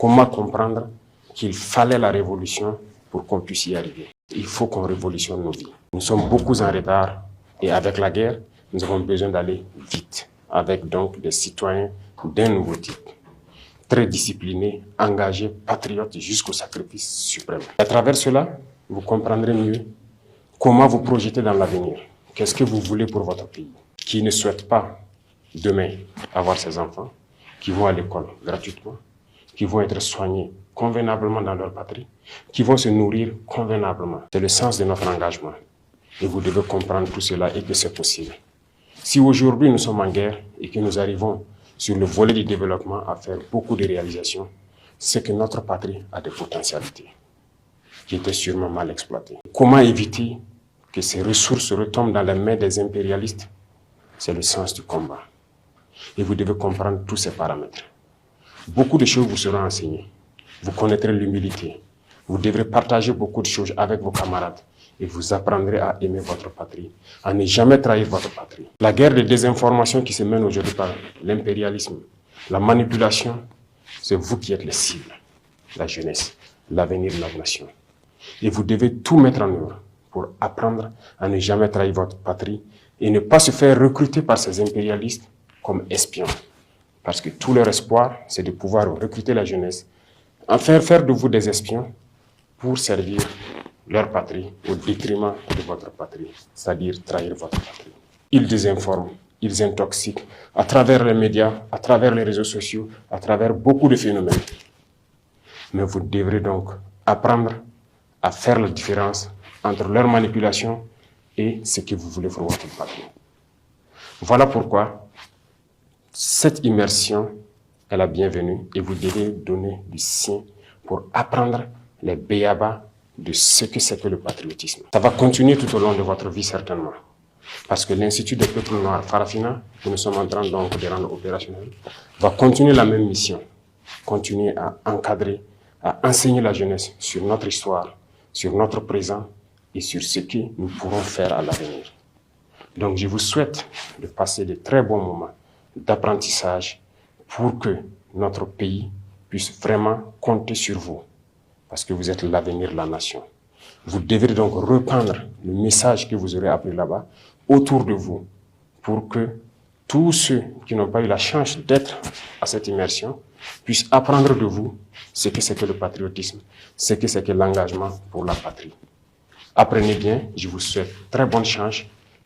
Comment comprendre qu'il fallait la révolution pour qu'on puisse y arriver? Il faut qu'on révolutionne nos vies. Nous sommes beaucoup en retard et avec la guerre, nous avons besoin d'aller vite, avec donc des citoyens d'un nouveau type, très disciplinés, engagés, patriotes jusqu'au sacrifice suprême. À travers cela, vous comprendrez mieux comment vous projeter dans l'avenir. Qu'est-ce que vous voulez pour votre pays? Qui ne souhaite pas demain avoir ses enfants, qui vont à l'école gratuitement, qui vont être soignés convenablement dans leur patrie, qui vont se nourrir convenablement. C'est le sens de notre engagement. Et vous devez comprendre tout cela et que c'est possible. Si aujourd'hui nous sommes en guerre et que nous arrivons sur le volet du développement à faire beaucoup de réalisations, c'est que notre patrie a des potentialités qui étaient sûrement mal exploitées. Comment éviter que ces ressources retombent dans les mains des impérialistes? C'est le sens du combat. Et vous devez comprendre tous ces paramètres. Beaucoup de choses vous seront enseignées. Vous connaîtrez l'humilité. Vous devrez partager beaucoup de choses avec vos camarades. Et vous apprendrez à aimer votre patrie, à ne jamais trahir votre patrie. La guerre de désinformation qui se mène aujourd'hui par l'impérialisme, la manipulation, c'est vous qui êtes les cibles, la jeunesse, l'avenir de notre nation. Et vous devez tout mettre en œuvre pour apprendre à ne jamais trahir votre patrie et ne pas se faire recruter par ces impérialistes comme espions. Parce que tout leur espoir, c'est de pouvoir recruter la jeunesse, en faire de vous des espions pour servir leur patrie au détriment de votre patrie, c'est-à-dire trahir votre patrie. Ils désinforment, ils intoxiquent à travers les médias, à travers les réseaux sociaux, à travers beaucoup de phénomènes. Mais vous devrez donc apprendre à faire la différence entre leur manipulation et ce que vous voulez pour votre patrie. Voilà pourquoi cette immersion est la bienvenue et vous devez donner du sien pour apprendre les b.a.-ba de ce que c'est que le patriotisme. Ça va continuer tout au long de votre vie certainement. Parce que l'Institut des peuples noirs Farafina, que nous sommes en train donc de rendre opérationnel, va continuer la même mission. Continuer à encadrer, à enseigner la jeunesse sur notre histoire, sur notre présent et sur ce que nous pourrons faire à l'avenir. Donc je vous souhaite de passer de très bons moments d'apprentissage pour que notre pays puisse vraiment compter sur vous. Parce que vous êtes l'avenir de la nation. Vous devrez donc reprendre le message que vous aurez appris là-bas autour de vous pour que tous ceux qui n'ont pas eu la chance d'être à cette immersion puissent apprendre de vous ce que c'est que le patriotisme, ce que c'est que l'engagement pour la patrie. Apprenez bien, je vous souhaite très bonne chance,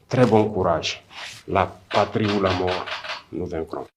très bon courage. La patrie ou la mort, nous vaincrons.